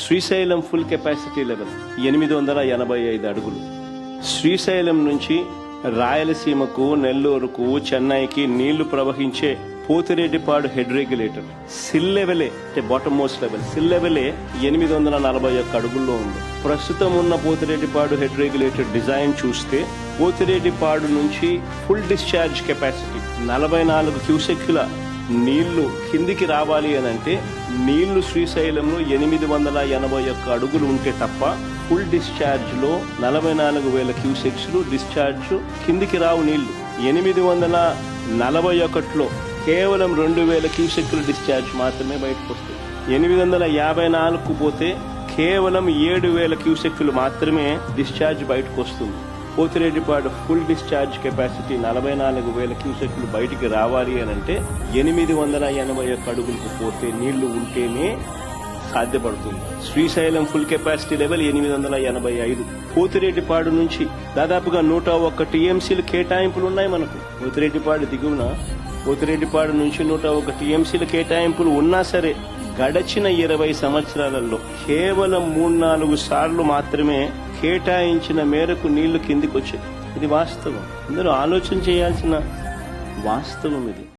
Srisailam full capacity level 885 అడుగులు. శ్రీశైలం నుంచి రాయలసీమకు, నెల్లూరుకు, చెన్నైకి నీళ్లు ప్రవహించే పోతిరెడ్డిపాడు హెడ్ రెగ్యులేటర్ సిల్ లెవెలే, అంటే బాటమ్ మోస్ట్ లెవెల్ సిల్ లెవెలే 841 అడుగుల్లో ఉంది. ప్రస్తుతం ఉన్న పోతిరెడ్డిపాడు హెడ్ రెగ్యులేటర్ డిజైన్ చూస్తే పోతిరెడ్డిపాడు నుంచి ఫుల్ డిశ్చార్జ్ కెపాసిటీ 44 క్యూసెక్కుల నీళ్లు కిందికి రావాలి అని అంటే నీళ్లు శ్రీశైలంలో 881 అడుగులు ఉంటే తప్ప ఫుల్ డిశ్చార్జ్ లో 44,000 క్యూసెక్స్లు డిశ్చార్జ్ కిందికి రావు. నీళ్లు 841లో కేవలం 2,000 క్యూసెక్లు డిశ్చార్జ్ మాత్రమే బయటకు వస్తాయి. 854కు పోతే కేవలం 7,000 క్యూసెక్లు మాత్రమే డిశ్చార్జ్ బయటకు వస్తుంది. పోతిరెడ్డిపాడు ఫుల్ డిశ్చార్జ్ కెపాసిటీ 44,000 క్యూసెక్లు బయటికి రావాలి అని అంటే 881 అడుగులకు పోతే నీళ్లు ఉంటేనే సాధ్యపడుతుంది. Srisailam full capacity level 885. Pothireddypadu నుంచి దాదాపుగా 101 టీఎంసీలు కేటాయింపులు ఉన్నాయి మనకు. పోతిరెడ్డిపాడు దిగువన పోతిరెడ్డిపాడు నుంచి 101 టీఎంసీల కేటాయింపులు ఉన్నా సరే గడచిన 20 సంవత్సరాలలో కేవలం 3-4 సార్లు మాత్రమే కేటాయించిన మేరకు నీళ్లు కిందికి వచ్చాయి. ఇది వాస్తవం. అందరూ ఆలోచన చేయాల్సిన వాస్తవం ఇది.